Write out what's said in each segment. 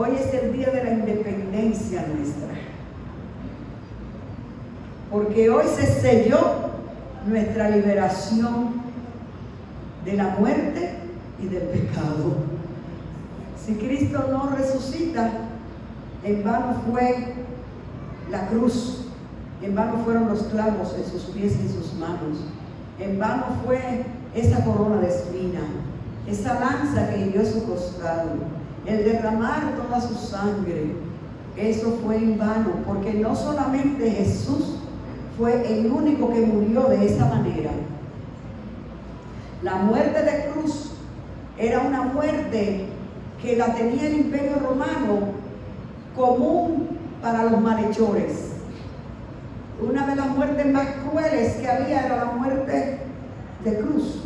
Hoy es el día de la independencia nuestra. Porque hoy se selló nuestra liberación de la muerte y del pecado. Si Cristo no resucita, en vano fue la cruz, en vano fueron los clavos en sus pies y en sus manos, en vano fue esa corona de espina, esa lanza que hirió su costado, el derramar toda su sangre. Eso fue en vano, porque no solamente Jesús fue el único que murió de esa manera. La muerte de cruz era una muerte que la tenía el Imperio Romano común para los malhechores. Una de las muertes más crueles que había era la muerte de cruz,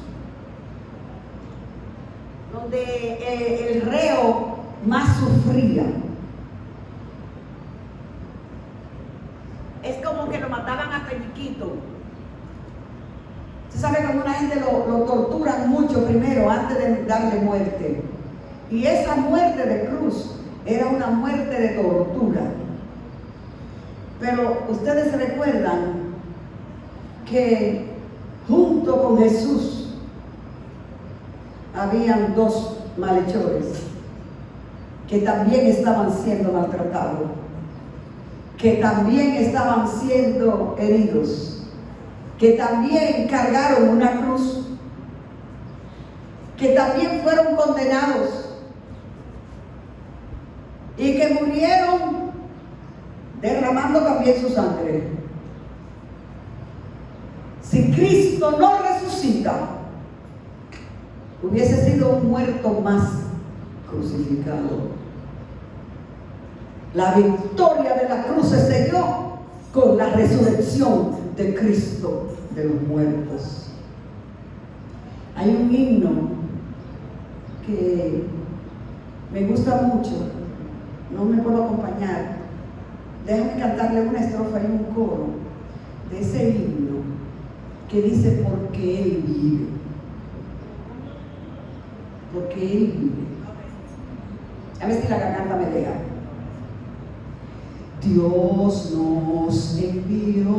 donde el reo más sufría. Es como que lo mataban a peñiquito. Usted sabe que alguna gente lo torturan mucho primero antes de darle muerte. Y esa muerte de cruz era una muerte de tortura. Pero ustedes recuerdan que junto con Jesús habían dos malhechores que también estaban siendo maltratados, que también estaban siendo heridos, que también cargaron una cruz, que también fueron condenados y que murieron derramando también su sangre. Si Cristo no resucita, hubiese sido un muerto más crucificado. La victoria de la cruz se selló con la resurrección de Cristo de los muertos. Hay un himno que me gusta mucho, no me puedo acompañar. Déjame cantarle una estrofa y un coro de ese himno que dice: porque Él vive. Porque Él vive. A ver si la garganta me deja. Dios nos envió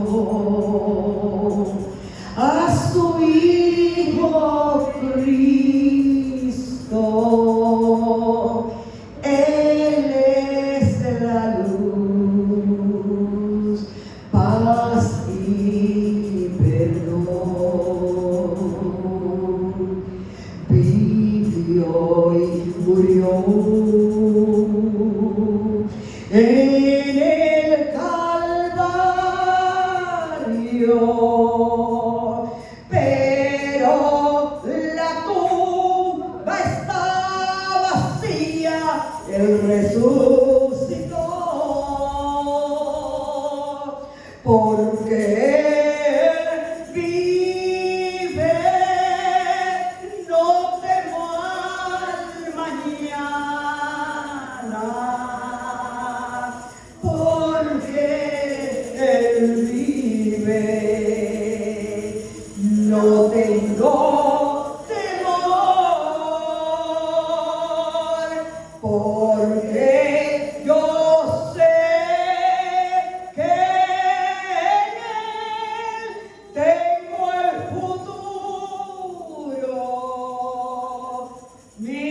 a su Hijo Cristo. Él es la luz, paz y perdón. Vivió y murió en el Calvario, pero la tumba está vacía. Él resucitó, porque Él vive. No temo al mañana, porque Él vive. No tengo temor, porque yo sé que en Él tengo el futuro. Mi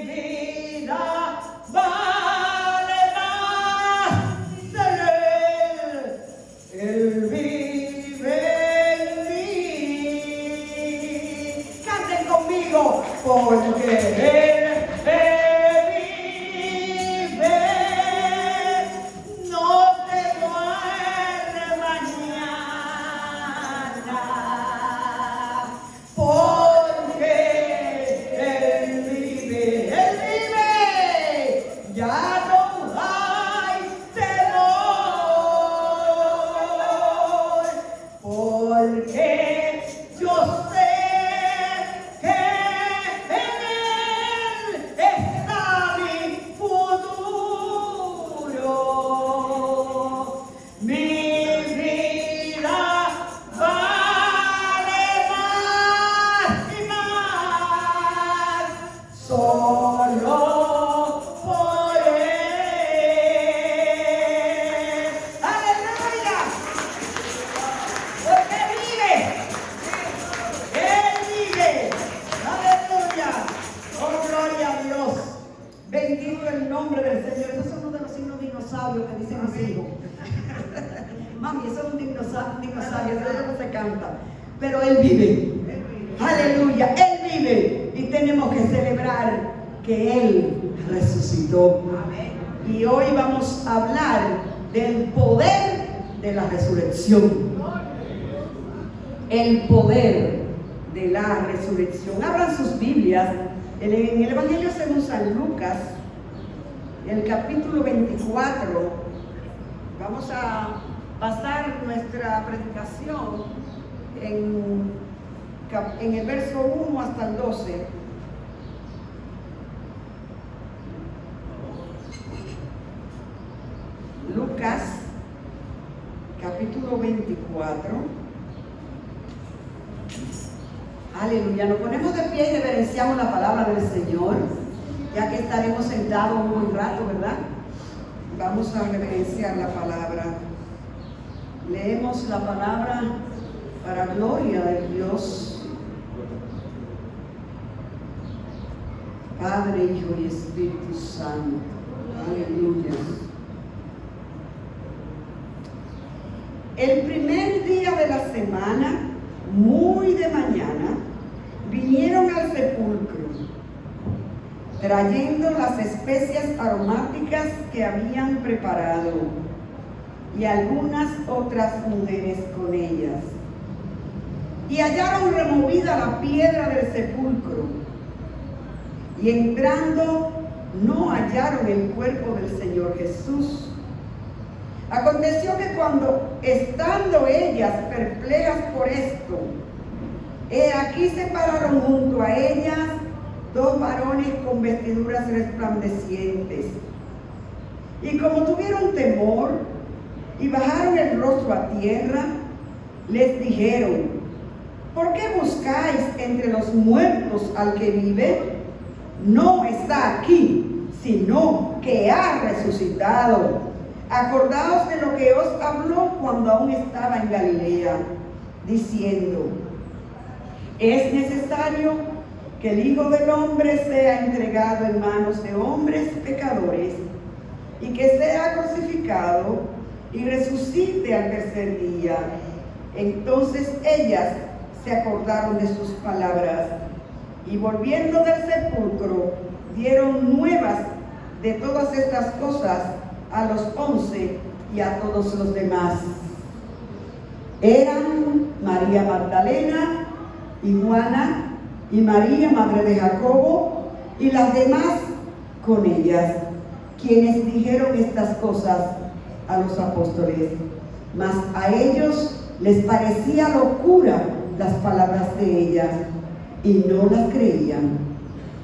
vida vale más de Él. Él vive en mí. Canten conmigo, porque Él vive. No temo al mañana, porque Él vive. Él vive. Ya no hay temor, porque yo sé que en Él está mi futuro. Mi vida vale más y más, solo por Él. el nombre del Señor. Esos son uno de los signos dinosaurios que dicen mis hijos. Mami, eso es un dinosaurio, eso es lo que se canta. Pero Él vive. Aleluya, Él vive. Y tenemos que celebrar que Él resucitó. Y hoy vamos a hablar del poder de la resurrección. El poder de la resurrección. Abran sus Biblias en el Evangelio según San Lucas, el capítulo 24. Vamos a pasar nuestra predicación en el verso 1 hasta el 12. Lucas, capítulo 24. Aleluya, nos ponemos de pie y reverenciamos la palabra del Señor, ya que estaremos sentados un buen rato, ¿verdad? Vamos a reverenciar la palabra. Leemos la palabra para gloria de Dios, Padre, Hijo y Espíritu Santo. Aleluya. El primer día de la semana, muy de mañana, vinieron al sepulcro, trayendo las especias aromáticas que habían preparado, y algunas otras mujeres con ellas. Y hallaron removida la piedra del sepulcro, y entrando no hallaron el cuerpo del Señor Jesús. Aconteció que cuando, estando ellas perplejas por esto, he aquí se pararon junto a ellas dos varones con vestiduras resplandecientes. Y como tuvieron temor y bajaron el rostro a tierra, les dijeron: ¿por qué buscáis entre los muertos al que vive? No está aquí, sino que ha resucitado. Acordaos de lo que os habló cuando aún estaba en Galilea, diciendo: es necesario que el Hijo del Hombre sea entregado en manos de hombres pecadores, y que sea crucificado y resucite al tercer día. Entonces ellas se acordaron de sus palabras, y volviendo del sepulcro, dieron nuevas de todas estas cosas a los 11 y a todos los demás. Eran María Magdalena y Juana y María, madre de Jacobo, y las demás con ellas, quienes dijeron estas cosas a los apóstoles. Mas a ellos les parecía locura las palabras de ellas, y no las creían.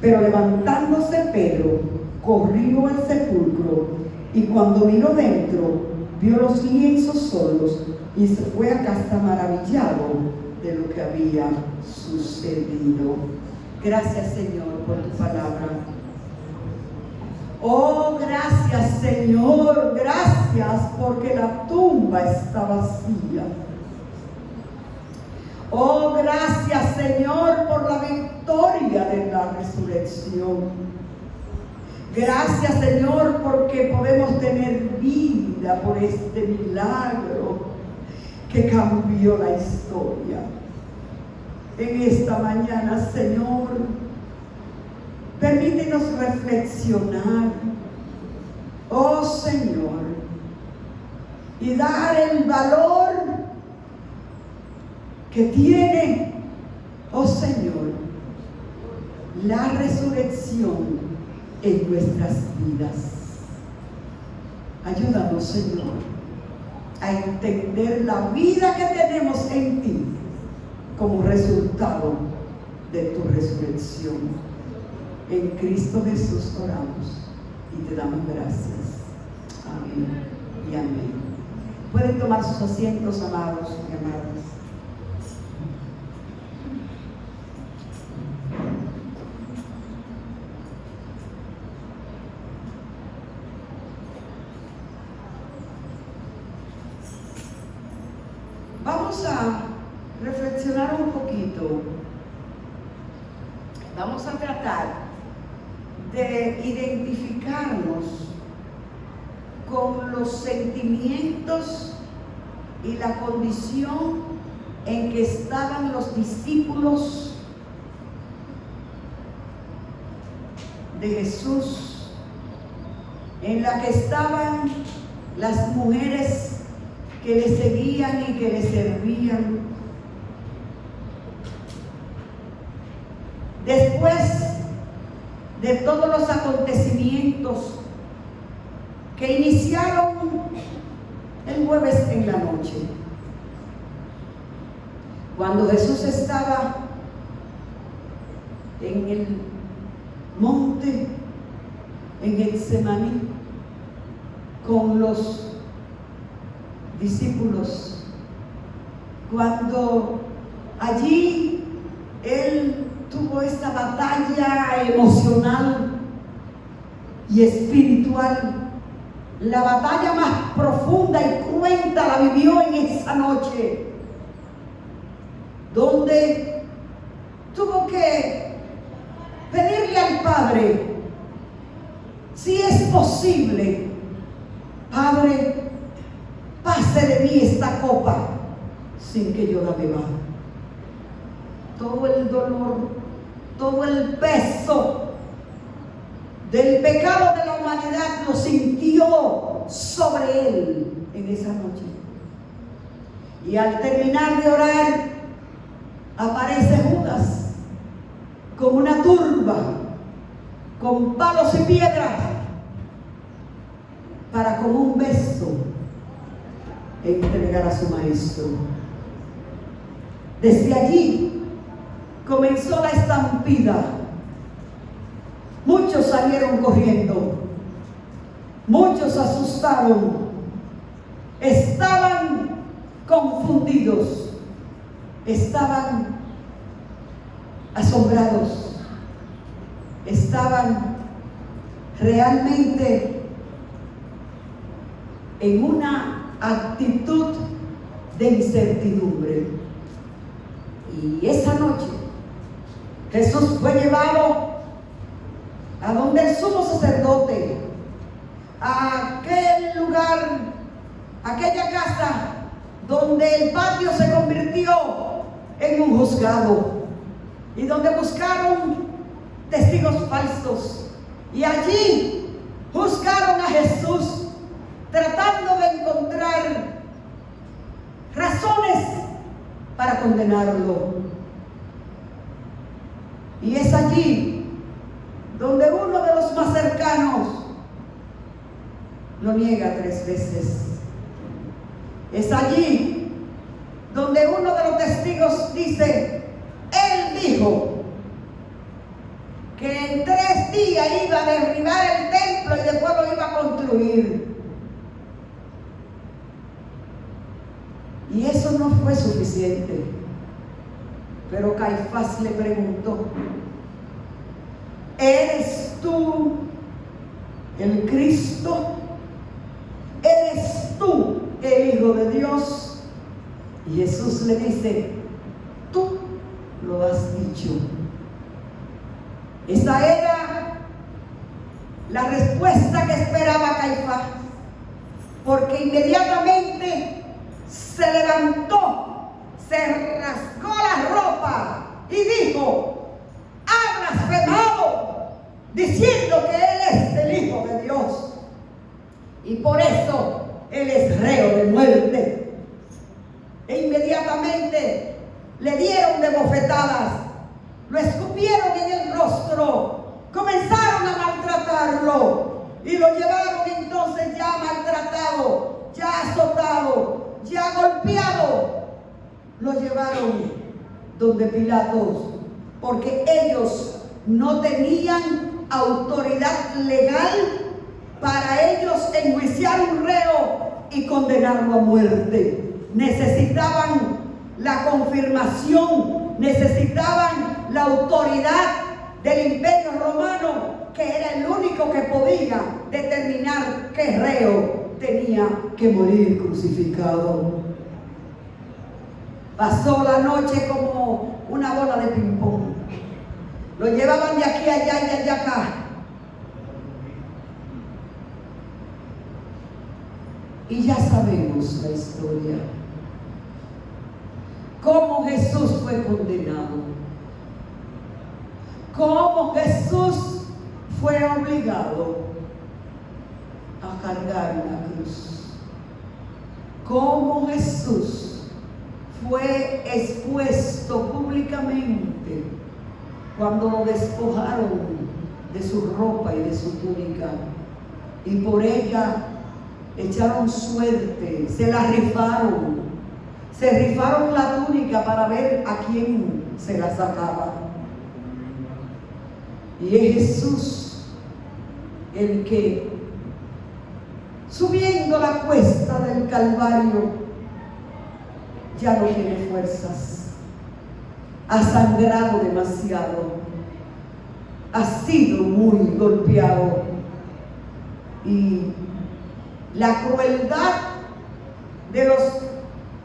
Pero levantándose Pedro, corrió al sepulcro, y cuando miró dentro, vio los lienzos solos, y se fue a casa maravillado de lo que había sucedido. Gracias, Señor, por tu palabra. Oh, gracias, Señor, gracias porque la tumba está vacía. Oh, gracias, Señor, por la victoria de la resurrección. Gracias, Señor, porque podemos tener vida por este milagro que cambió la historia. En esta mañana, Señor, permítenos reflexionar, oh Señor, y dar el valor que tiene, oh Señor, la resurrección en nuestras vidas. Ayúdanos, Señor, a entender la vida que tenemos en ti como resultado de tu resurrección. En Cristo Jesús oramos y te damos gracias. Amén y amén. Pueden tomar sus asientos, amados y amadas. Vamos a reflexionar un poquito. Vamos a tratar de identificarnos con los sentimientos y la condición en que estaban los discípulos de Jesús, en la que estaban las mujeres que le seguían y que le servían. Después de todos los acontecimientos que iniciaron el jueves en la noche, cuando Jesús estaba en el monte, en Getsemaní, con los discípulos, cuando allí Él tuvo esta batalla emocional y espiritual, la batalla más profunda y cruenta la vivió en esa noche, donde tuvo que pedirle al Padre, si es posible, Padre, pase de mí esta copa sin que yo la beba. Todo el dolor, todo el peso del pecado de la humanidad lo sintió sobre él en esa noche. Y al terminar de orar, aparece Judas con una turba, con palos y piedras, para con un beso entregar a su maestro. Desde allí comenzó la estampida. Muchos salieron corriendo, muchos asustaron, estaban confundidos, estaban asombrados, estaban realmente en una actitud de incertidumbre. Y esa noche Jesús fue llevado a donde el sumo sacerdote, a aquel lugar, aquella casa donde el patio se convirtió en un juzgado y donde buscaron testigos falsos, y allí juzgaron a Jesús tratando de encontrar razones para condenarlo. Y es allí donde uno de los más cercanos lo niega 3 veces. Es allí donde uno de los testigos dice: Él dijo que en 3 días iba a derribar el templo y después lo iba a construir. Y eso no fue suficiente. Pero Caifás le preguntó: ¿eres tú el Cristo? ¿Eres tú el Hijo de Dios? Y Jesús le dice: tú lo has dicho. Esa era la respuesta que esperaba Caifás, porque inmediatamente se levantó, se rasgó la ropa y dijo: ha blasfemado, diciendo que Él es el Hijo de Dios, y por eso Él es reo de muerte. E inmediatamente le dieron de bofetadas, lo escupieron en el rostro, comenzaron a maltratarlo y lo llevaron entonces ya maltratado, ya azotado, ya golpeado. Lo llevaron donde Pilatos, porque ellos no tenían autoridad legal para ellos enjuiciar un reo y condenarlo a muerte. Necesitaban la confirmación, necesitaban la autoridad del Imperio Romano, que era el único que podía determinar qué reo tenía que morir crucificado. Pasó la noche como una bola de ping-pong. Lo llevaban de aquí a allá y de allá acá. Y ya sabemos la historia. Cómo Jesús fue condenado. Cómo Jesús fue obligado a cargar una cruz. Cómo Jesús fue expuesto públicamente cuando lo despojaron de su ropa y de su túnica, y por ella echaron suerte, se la rifaron, se rifaron la túnica para ver a quién se la sacaba. Y es Jesús el que, subiendo la cuesta del Calvario, ya no tiene fuerzas, ha sangrado demasiado, ha sido muy golpeado, y la crueldad de los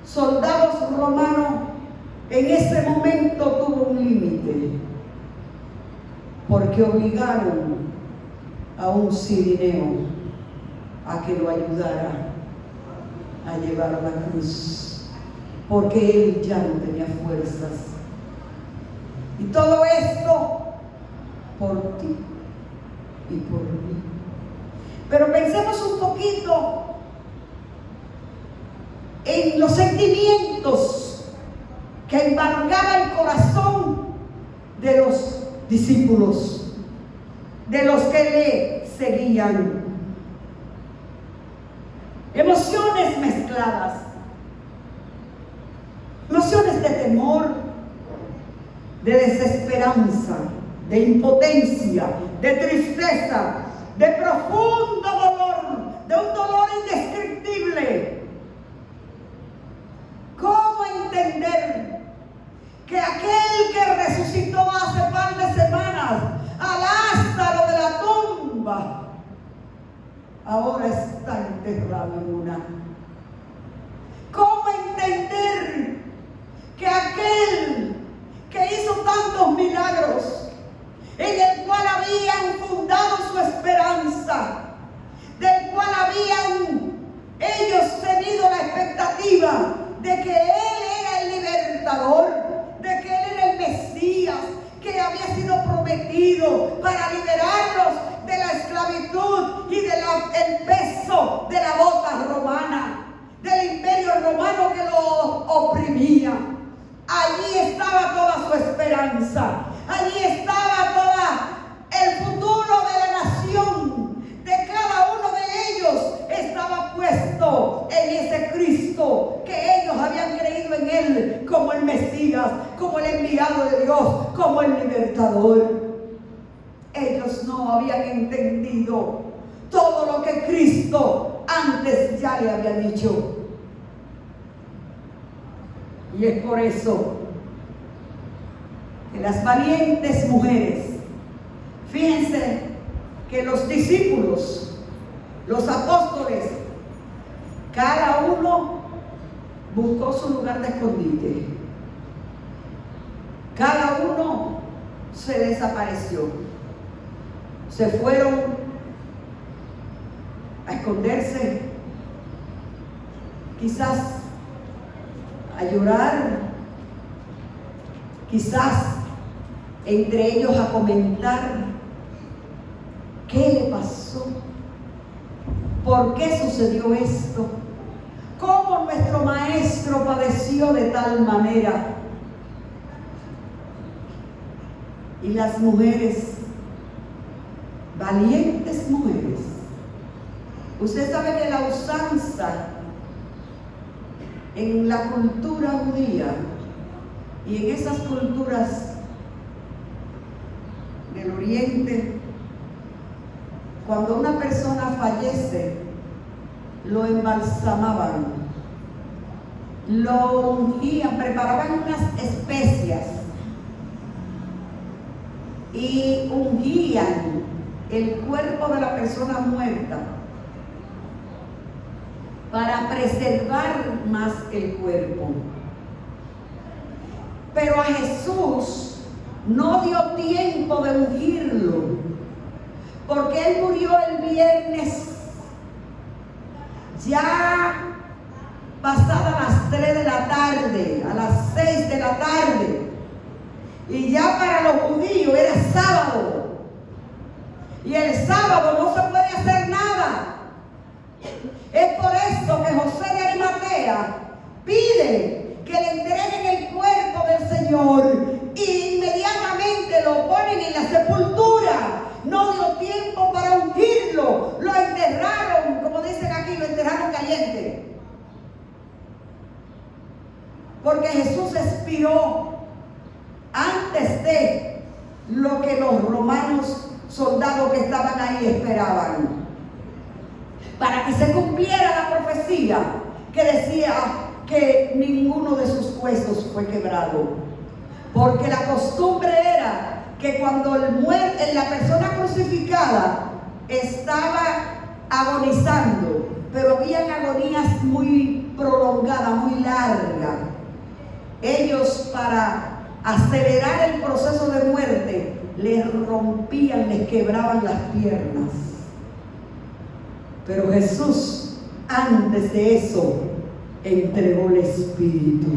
soldados romanos en ese momento tuvo un límite, porque obligaron a un cirineo a que lo ayudara a llevar la cruz, porque él ya no tenía fuerzas. Y todo esto por ti y por mí. Pero pensemos un poquito en los sentimientos que embargaba el corazón de los discípulos, de los que le seguían. Emociones mezcladas, emociones de temor, de desesperanza, de impotencia, de tristeza, de profundo dolor, de un dolor indescriptible. ¿Cómo entender que aquel que resucitó hace par de semanas a Lázaro de la tumba ahora está enterrado en una? ¿Cómo entender que aquel que hizo tantos milagros, en el cual habían fundado su esperanza, del cual habían ellos tenido la expectativa de que Él era el libertador, de que Él era el Mesías, que había sido prometido para liberarlos de la esclavitud y del peso de la bota romana, del imperio romano que los oprimía? Allí estaba toda su esperanza, allí estaba todo el futuro de la nación, de cada uno de ellos estaba puesto en ese Cristo que ellos habían creído en Él como el Mesías, como el enviado de Dios, como el libertador. Ellos no habían entendido todo lo que Cristo antes ya le había dicho. Y es por eso que las valientes mujeres, fíjense que los discípulos, los apóstoles, cada uno buscó su lugar de escondite. Cada uno se desapareció. Se fueron a esconderse, quizás a llorar, quizás entre ellos a comentar qué le pasó, por qué sucedió esto, cómo nuestro maestro padeció de tal manera. Y las mujeres, valientes mujeres, usted sabe que la usanza en la cultura judía y en esas culturas del oriente, cuando una persona fallece, lo embalsamaban, lo ungían, preparaban unas especias y ungían el cuerpo de la persona muerta para preservar más el cuerpo. Pero a Jesús no dio tiempo de ungirlo, porque Él murió el viernes. ya pasadas las 3 de la tarde, a las 6 de la tarde, y ya para los judíos era sábado, y el sábado no se puede hacer nada. Es por eso que José de Arimatea pide que le entreguen el cuerpo del Señor y inmediatamente lo ponen en la sepultura. No dio tiempo para ungirlo, lo enterraron, como dicen aquí, lo enterraron caliente. Porque Jesús expiró antes de lo que los romanos soldados que estaban ahí esperaban, para que se cumpliera la profecía que decía que ninguno de sus huesos fue quebrado. Porque la costumbre era que cuando la persona crucificada estaba agonizando, pero habían agonías muy prolongadas, muy largas, ellos, para acelerar el proceso de muerte, les rompían, les quebraban las piernas. Pero Jesús, antes de eso, entregó el Espíritu.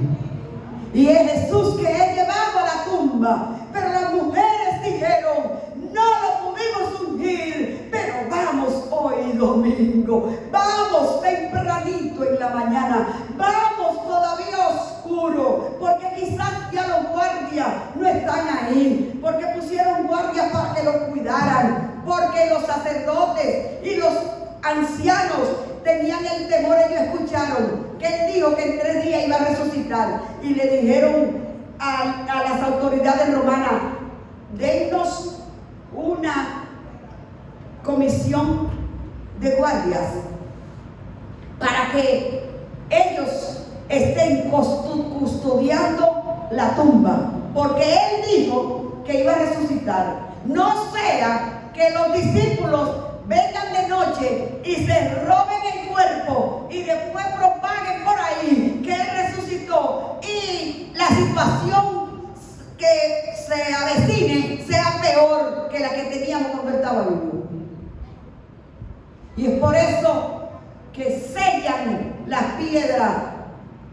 Y es Jesús que es llevado a la tumba. Pero las mujeres dijeron: no lo pudimos ungir, pero vamos hoy domingo, vamos tempranito en la mañana, vamos todavía oscuro, porque quizás ya los guardias no están ahí, porque pusieron guardias para que lo cuidaran, porque los sacerdotes y los ancianos tenían el temor. Ellos escucharon que él dijo que en 3 días iba a resucitar, y le dijeron a las autoridades romanas: dennos una comisión de guardias para que ellos estén custodiando la tumba, porque él dijo que iba a resucitar. No sea que los discípulos vengan de noche y se roben el cuerpo y después propaguen por ahí que él resucitó y la situación que se avecine sea peor que la que teníamos cuando estaba vivo. Y es por eso que sellan las piedras,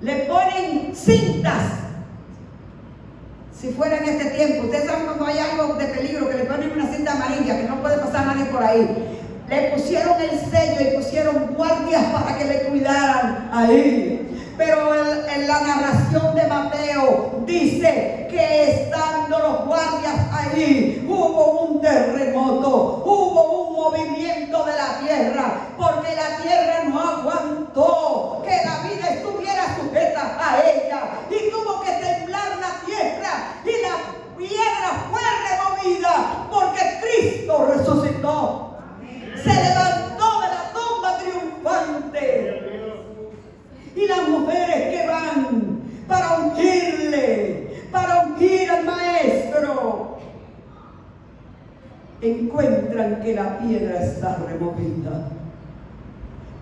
le ponen cintas. Si fuera en este tiempo, ustedes saben cuando hay algo de peligro que le ponen una cinta amarilla que no puede pasar nadie por ahí. Le pusieron el sello y pusieron guardias para que le cuidaran ahí. Pero en la narración de Mateo dice que estando los guardias allí, hubo un terremoto, hubo un movimiento de la tierra, porque la tierra no aguantó que la vida estuviera sujeta a ella, y tuvo que temblar la tierra, y la piedra fue removida, porque Cristo resucitó. Se levantó de la tumba triunfante. Y las mujeres que van para ungirle, para ungir al Maestro, encuentran que la piedra está removida.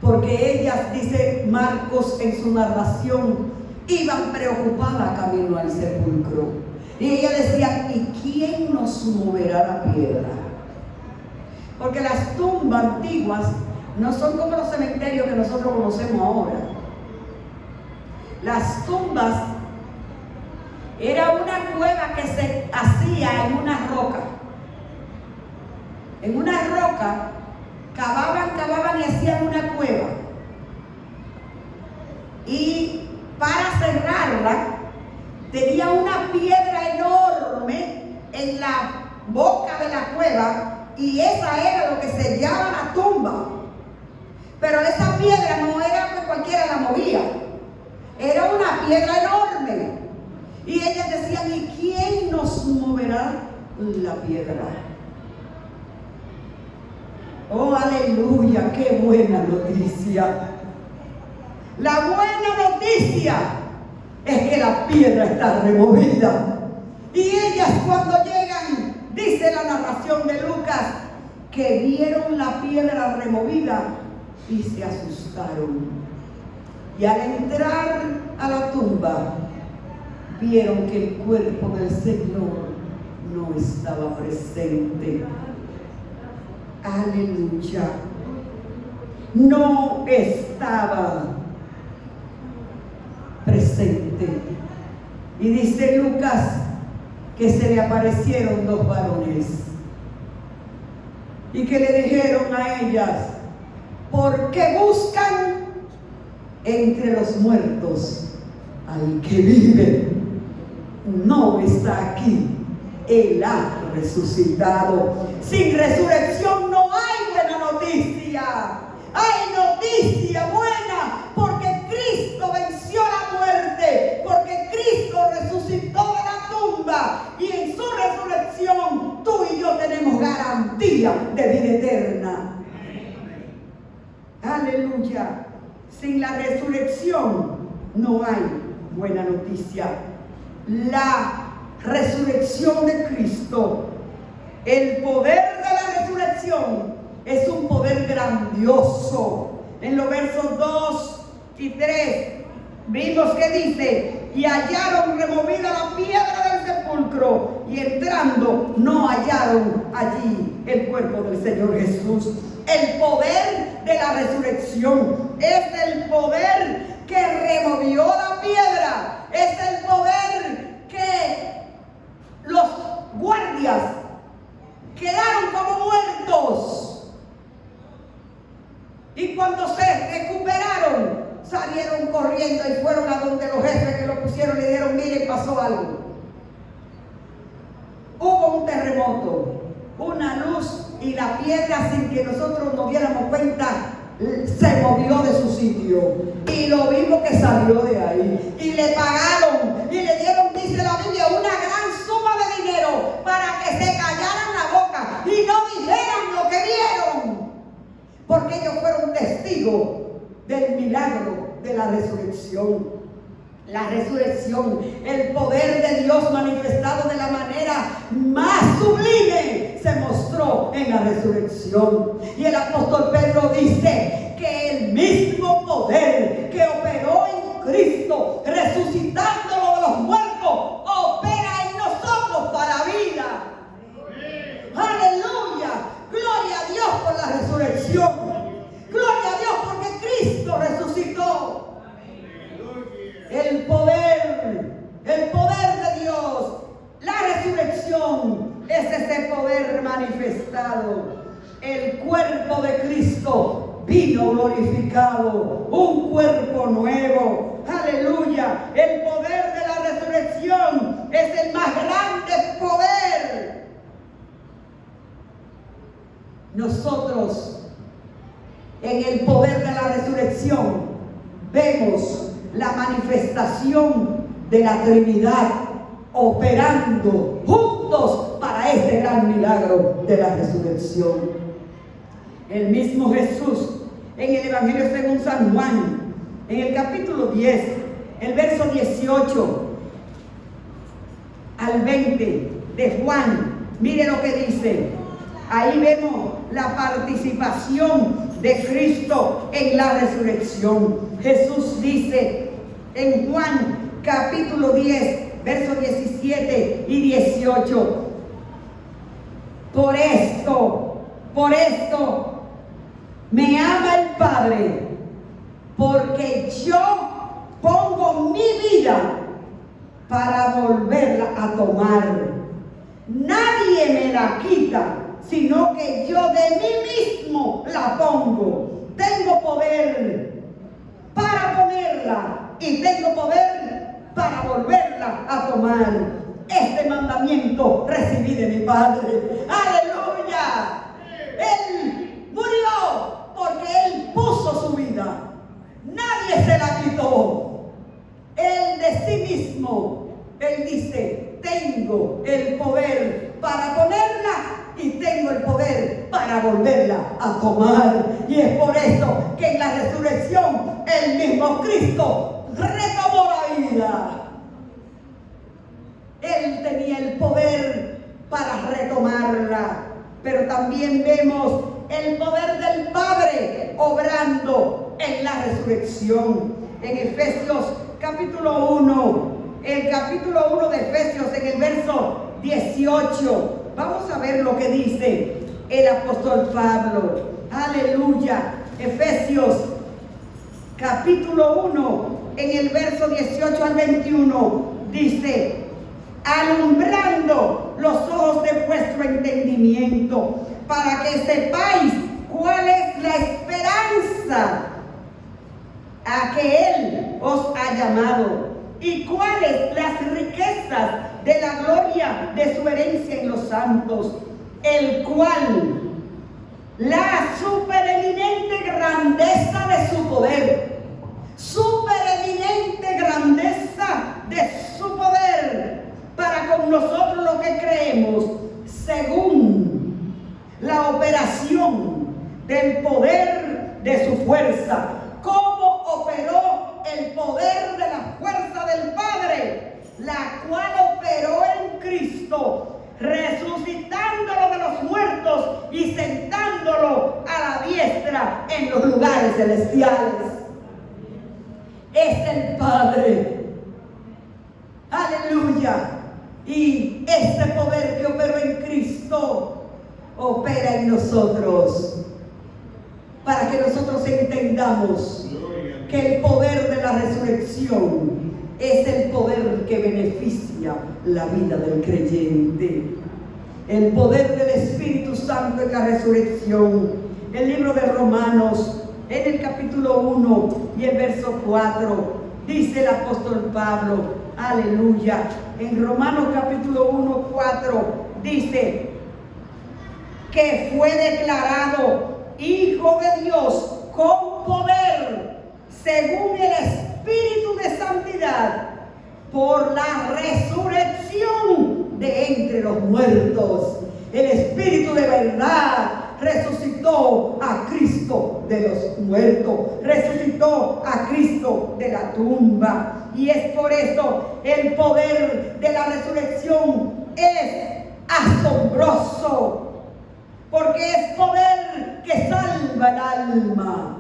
Porque ellas, dice Marcos en su narración, iban preocupadas camino al sepulcro. Y ellas decían: ¿y quién nos moverá la piedra? Porque las tumbas antiguas no son como los cementerios que nosotros conocemos ahora. Las tumbas era una cueva que se hacía en una roca. En una roca cavaban y hacían una cueva. Y para cerrarla tenía una piedra enorme en la boca de la cueva, y esa era lo que sellaba la tumba. Pero esa piedra no era que cualquiera la movía. Era una piedra enorme. Y ellas decían: ¿y quién nos moverá la piedra? Oh, aleluya, qué buena noticia. La buena noticia es que la piedra está removida. Y ellas, cuando llegan, dice la narración de Lucas, que vieron la piedra removida y se asustaron. Y al entrar a la tumba, vieron que el cuerpo del Señor no estaba presente. Aleluya. no estaba presente. Y dice Lucas que se le aparecieron dos varones y que le dijeron a ellas: ¿por qué buscan entre los muertos al que vive? No está aquí, Él ha resucitado. Sin resurrección no hay buena noticia. Hay noticia buena porque Cristo venció la muerte, porque Cristo resucitó de la tumba y en su resurrección tú y yo tenemos garantía de vida eterna. Aleluya. Sin la resurrección no hay buena noticia. La resurrección de Cristo, el poder de la resurrección es un poder grandioso. En los versos 2 y 3 vimos que dice: y hallaron removida la piedra del sepulcro, y entrando no hallaron allí el cuerpo del Señor Jesús. El poder de la resurrección es el poder que removió la piedra, es el poder que los guardias quedaron como muertos, y cuando se recuperaron salieron corriendo y fueron a donde los jefes que lo pusieron le dijeron: miren, pasó algo, hubo un terremoto, una luz, y la piedra, sin que nosotros nos diéramos cuenta, se movió de su sitio, y lo vimos que salió de ahí, y le pagaron y le dieron, dice la Biblia, una gran suma de dinero para que se callaran la boca y no dijeran lo que vieron, porque ellos fueron testigos del milagro de la resurrección. La resurrección, el poder de Dios manifestado de la manera más sublime, se mostró en la resurrección. Y el apóstol Pedro dice que el mismo poder que operó en Cristo, resucitándolo de los muertos, opera en nosotros para vida. Aleluya, gloria a Dios por la resurrección, gloria a Dios porque Cristo resucitó. El poder de Dios, la resurrección es ese poder manifestado. El cuerpo de Cristo vino glorificado, un cuerpo nuevo. Aleluya, el poder de la resurrección es el más grande poder. Nosotros, en el poder de la resurrección, vemos la manifestación de la Trinidad operando juntos para este gran milagro de la resurrección. El mismo Jesús, en el Evangelio según San Juan, en el capítulo 10, el verso 18 al 20 de Juan, mire lo que dice. Ahí vemos la participación de Cristo en la resurrección. Jesús dice en Juan capítulo 10, versos 17 y 18: por esto me ama el Padre, porque yo pongo mi vida para volverla a tomar. Nadie me la quita, sino que yo de mí mismo la pongo. Tengo poder para ponerla y tengo poder para volverla a tomar. Este mandamiento recibí de mi Padre. ¡Aleluya! Él murió porque Él puso su vida. Nadie se la quitó. Él de sí mismo, Él dice: tengo el poder para ponerla y tengo el poder para volverla a tomar. Y es por eso que en la resurrección el mismo Cristo retomó la vida. Él tenía el poder para retomarla. Pero también vemos el poder del Padre obrando en la resurrección. En Efesios capítulo 1, el capítulo 1 de Efesios, en el verso 18, vamos a ver lo que dice el apóstol Pablo. Aleluya. Efesios capítulo 1, en el verso 18 al 21, dice: alumbrando los ojos de vuestro entendimiento, para que sepáis cuál es la esperanza a que Él os ha llamado, y cuáles las riquezas de la gloria de su herencia en los santos, el cual la supereminente grandeza de su poder, supereminente grandeza de su poder, para con nosotros los que creemos, según la operación del poder de su fuerza. ¿Cómo operó el poder de la fuerza del Padre? La cual operó en Cristo, resucitándolo de los muertos y sentándolo a la diestra en los lugares celestiales. Es el Padre. Aleluya. Y ese poder que operó en Cristo opera en nosotros, para que nosotros entendamos que el poder de la resurrección es el poder que beneficia la vida del creyente. El poder del Espíritu Santo en la resurrección. El libro de Romanos, en el capítulo 1 y el verso 4, dice el apóstol Pablo, aleluya, en Romanos capítulo 1, 4, dice que fue declarado Hijo de Dios con poder, según el Espíritu de santidad, por la resurrección de entre los muertos. El Espíritu de verdad resucitó a Cristo de los muertos, resucitó a Cristo de la tumba. Y es por eso el poder de la resurrección es asombroso, porque es poder que salva el alma.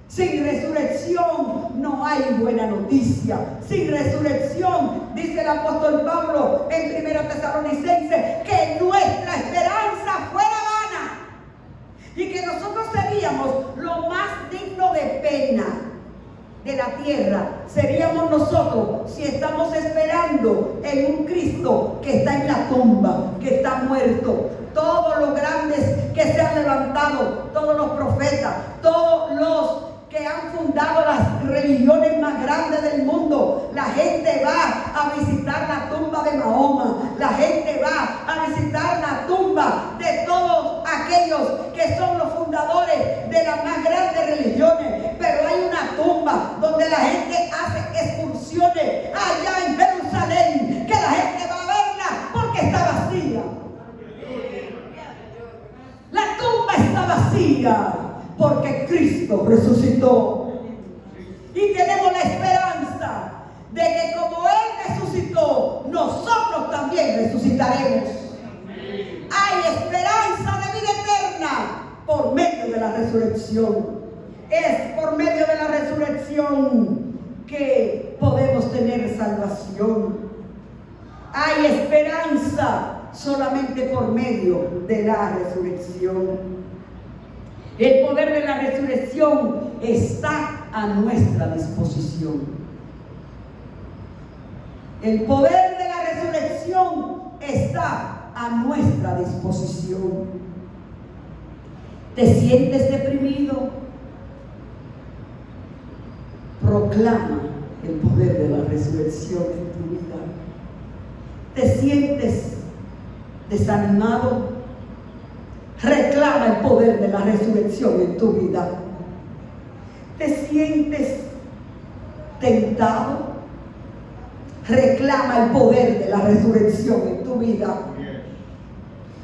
Sin resurrección no hay buena noticia. Sin resurrección, dice el apóstol Pablo en 1 Tesalonicenses, que nuestra esperanza fuera vana y que nosotros seríamos lo más digno de pena de la tierra. Seríamos nosotros si estamos esperando en un Cristo que está en la tumba, que está muerto. Todos los grandes que se han levantado, todos los profetas, todos los que han fundado las religiones más grandes del mundo, la gente va a visitar la tumba de Mahoma, la gente va a visitar la tumba de todos aquellos que son los fundadores de las más grandes religiones, pero hay una tumba donde la gente hace excursiones allá en Jerusalén, que la gente va a verla porque está vacía. La tumba está vacía porque Cristo resucitó. Y tenemos la esperanza de que como Él resucitó, nosotros también resucitaremos. Hay esperanza de vida eterna por medio de la resurrección. Es por medio de la resurrección que podemos tener salvación. Hay esperanza solamente por medio de la resurrección. El poder de la resurrección está a nuestra disposición. El poder de la resurrección está a nuestra disposición. ¿Te sientes deprimido? Proclama el poder de la resurrección en tu vida. ¿Te sientes desanimado? Reclama el poder de la resurrección en tu vida. ¿Te sientes tentado? Reclama el poder de la resurrección en tu vida.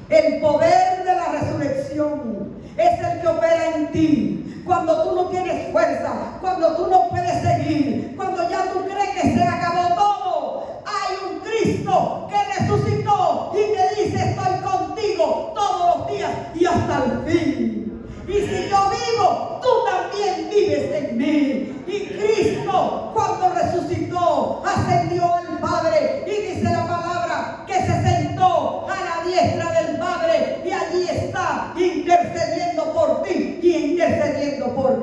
El poder de la resurrección es el que opera en ti. Cuando tú no tienes fuerza, cuando tú no puedes seguir, cuando ya tú crees que se acabó todo, hay un Cristo que resucitó y te dice: estoy contigo todos los días y hasta el fin. Y si yo vivo, tú también vives en mí. Y Cristo, cuando resucitó, ascendió al Padre, y dice la palabra que se sentó a la diestra del Padre, y allí está intercediendo por ti y intercediendo por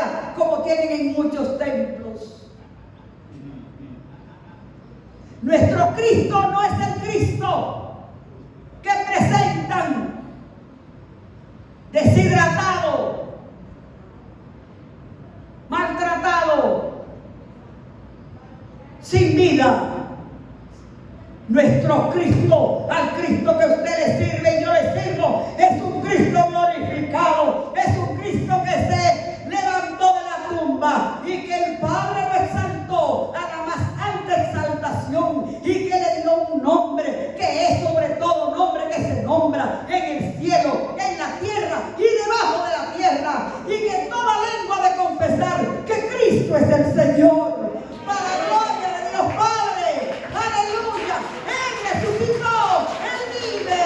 capilla como tienen en muchos templos. Nuestro Cristo no es el Cristo que presentan deshidratado, maltratado, sin vida. Nuestro Cristo, al Cristo que usted le sirve y yo le sirvo, es un Cristo glorificado, es un Cristo que se levantó de la tumba y que el Padre lo exaltó a la más alta exaltación y que le dio un nombre que es sobre todo nombre que se nombra en el cielo, en la tierra y debajo de la tierra, y que toda lengua de confesar que Cristo es el Señor, para la gloria de Dios Padre. Aleluya. Él resucitó, Él vive.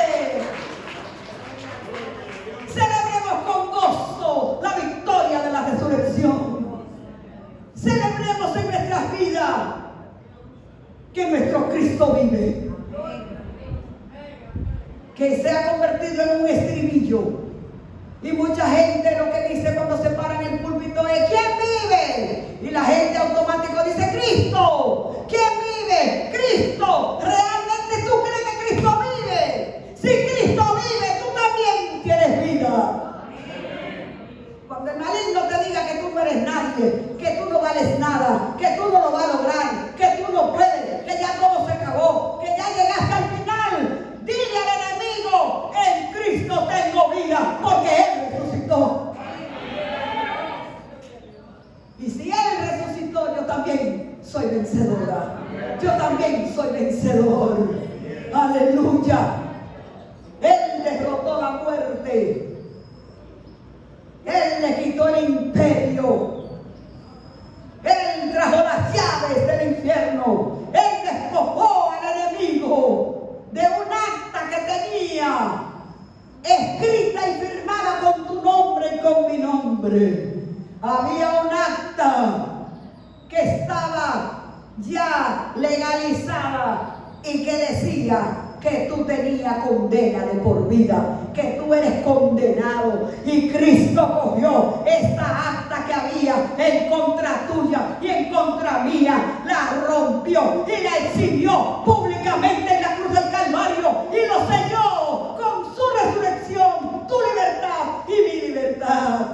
Celebremos con gozo la victoria de la resurrección. Celebremos en nuestras vidas que nuestro Cristo vive, que se ha convertido en un estribillo. Y mucha gente lo que dice cuando se para en el púlpito es: ¿quién vive? Y la gente automático dice: Cristo. ¿Quién vive? Cristo. ¿Realmente tú crees que Cristo vive? Si Cristo vive, tú también tienes vida. Cuando el maligno te diga que tú no eres nadie, que tú no vales nada, que tú no lo vas a lograr, que tú no puedes, que ya todo se acabó, que ya llegaste al final, dile al enemigo: en Cristo tengo vida, porque Él resucitó. Y si Él resucitó, yo también soy vencedora. Yo también soy vencedor. Aleluya. Él derrotó la muerte. Él le quitó el imperio. Él trajo las llaves del infierno. Él despojó al enemigo de un acta que tenía escrita y firmada con tu nombre y con mi nombre. Había un acta que estaba ya legalizada y que decía que tú tenías condena de por vida, que tú eres condenado, y Cristo cogió esta acta que había en contra tuya y en contra mía, la rompió y la exhibió públicamente en la cruz del Calvario y lo selló con su resurrección, tu libertad y mi libertad.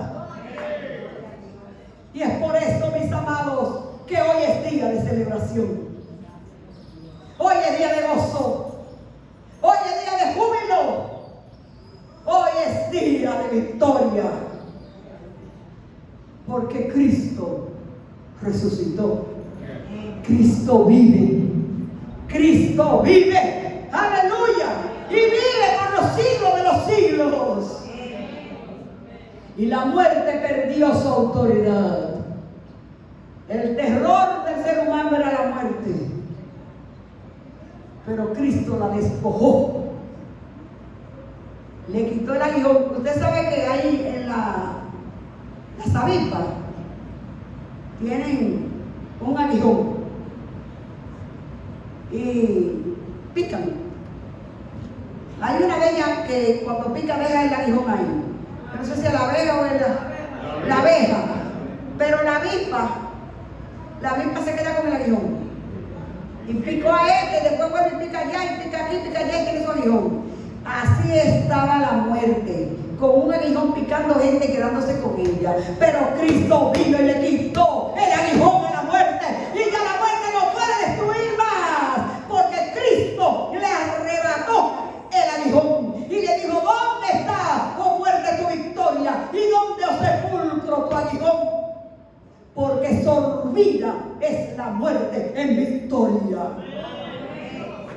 Y es por eso, mis amados, que hoy es día de celebración. Hoy es día de gozo. Hoy es día de júbilo. Hoy es día de victoria. Porque Cristo resucitó. Cristo vive. Cristo vive. Aleluya. Y vive por los siglos de los siglos. Y la muerte perdió su autoridad. El terror del ser humano era la muerte. Pero Cristo la despojó. Le quitó el aguijón. Usted sabe que ahí en las avispas tienen un aguijón y pican. Hay una de ellas que cuando pica deja el aguijón ahí. No sé si es la abeja o es la abeja. Pero la avispa se queda con el aguijón. Y picó a este, y después vuelve y pica allá, y pica aquí, pica allá, y tiene su aguijón. Así estaba la muerte, con un aguijón picando gente y quedándose con ella. Pero Cristo vino y le quitó el aguijón a la muerte, y ya la muerte no puede destruir más, porque Cristo le arrebató el aguijón y le dijo: ¿dónde está, oh muerte, tu victoria? ¿Y dónde, oh sepulcro, tu aguijón? Porque sorbida es la muerte en victoria.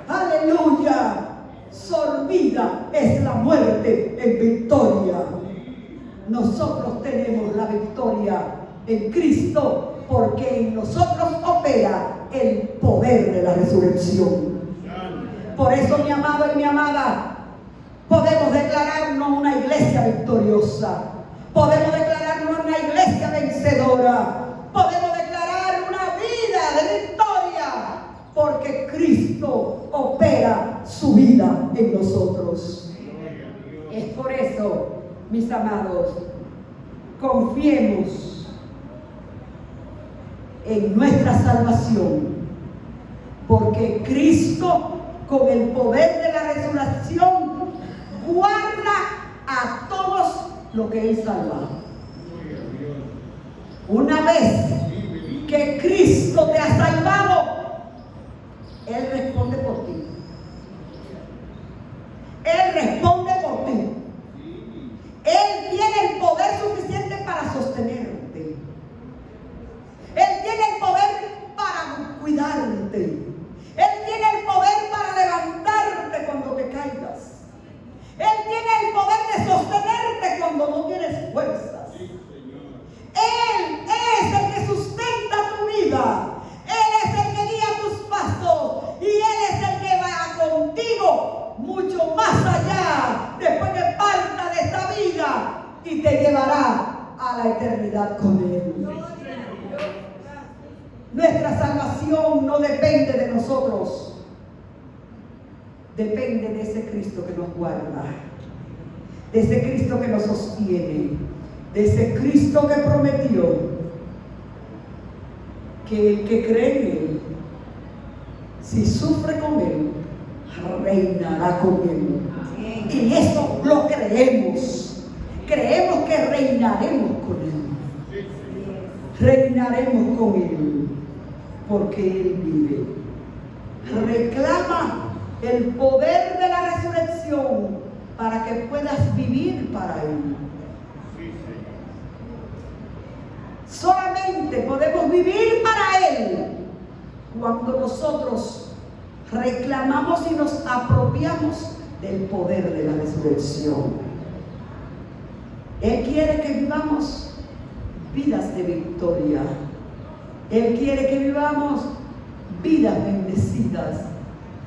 Aleluya. Sorbida es la muerte en victoria. Nosotros tenemos la victoria en Cristo, porque en nosotros opera el poder de la resurrección. Por eso, mi amado y mi amada, podemos declararnos una iglesia victoriosa. Podemos declararnos una iglesia vencedora. Podemos declarar una vida de victoria, porque Cristo opera su vida en nosotros. Es por eso, mis amados, confiemos en nuestra salvación. Porque Cristo, con el poder de la resurrección, guarda a todos los que Él salva. Una vez que Cristo te ha salvado, Él responde por ti. Él responde por ti. Él tiene el poder suficiente para sostenerte. Él tiene el poder para cuidarte. Él tiene el poder para levantarte cuando te caigas. Él tiene el poder de sostenerte cuando no tienes fuerzas. Él es el que sustenta tu vida. Él es el que guía tus pasos. Y Él es el que va contigo mucho más allá después que parta de esta vida y te llevará a la eternidad con Él. Nuestra salvación no depende de nosotros. Depende de ese Cristo que nos guarda, de ese Cristo que nos sostiene, de ese Cristo que prometió que el que cree en Él, si sufre con Él, reinará con Él. Y eso lo creemos. Creemos que reinaremos con Él. Reinaremos con Él, porque Él vive. Reclama el poder de la resurrección para que puedas vivir para Él. Solamente podemos vivir para Él cuando nosotros reclamamos y nos apropiamos del poder de la resurrección. Él quiere que vivamos vidas de victoria. Él quiere que vivamos vidas bendecidas.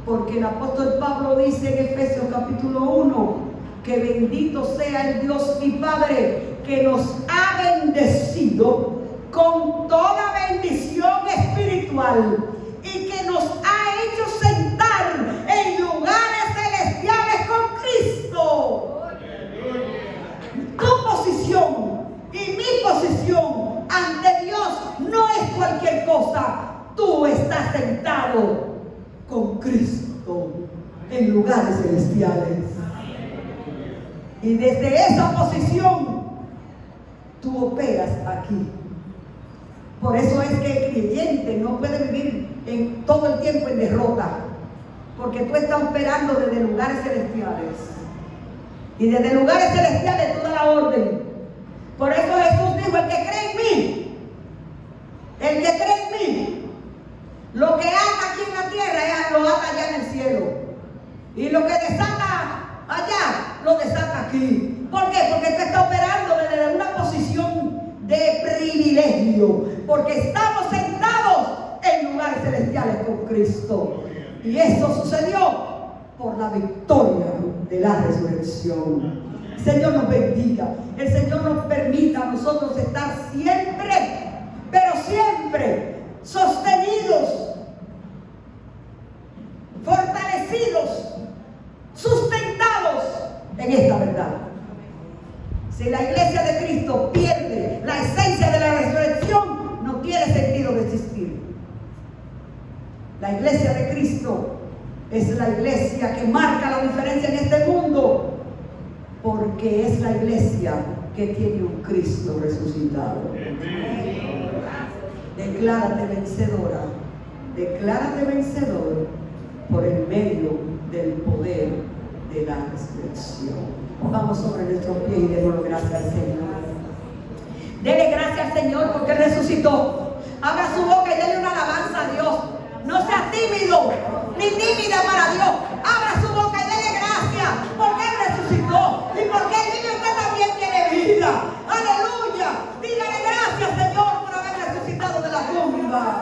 Porque el apóstol Pablo dice en Efesios capítulo 1 que bendito sea el Dios y Padre que nos ha bendecido con toda bendición espiritual y que nos ha hecho sentar en lugares celestiales con Cristo. Tu posición y mi posición ante Dios no es cualquier cosa. Tú estás sentado con Cristo en lugares celestiales. Y desde esa posición tú operas aquí. Por eso es que el creyente no puede vivir todo el tiempo en derrota, porque tú estás operando desde lugares celestiales. Y desde lugares celestiales tú das la orden. Por eso Jesús dijo: el que cree en mí, el que cree en mí, lo que ata aquí en la tierra, lo ata allá en el cielo. Y lo que desata allá, lo desata aquí. ¿Por qué? Porque tú estás operando desde una posición de privilegio. Porque estamos sentados en lugares celestiales con Cristo. Y eso sucedió por la victoria de la resurrección. El Señor nos bendiga. El Señor nos permita a nosotros estar siempre, pero siempre sostenidos, fortalecidos, sustentados en esta verdad. Si la iglesia de Cristo pierde la esencia de la resurrección, no tiene sentido de existir. La iglesia de Cristo es la iglesia que marca la diferencia en este mundo, porque es la iglesia que tiene un Cristo resucitado. Declárate vencedora, declárate vencedor por el medio del poder de la resurrección. Vamos sobre nuestros pies y démosle gracias al Señor. Dele gracias al Señor porque resucitó. Abra su boca y dele una alabanza a Dios. No sea tímido ni tímida para Dios. Abra su boca y dele gracias porque Él resucitó y porque Él vive. Usted también tiene vida. Aleluya. Dígale gracias, Señor, por haber resucitado de la tumba.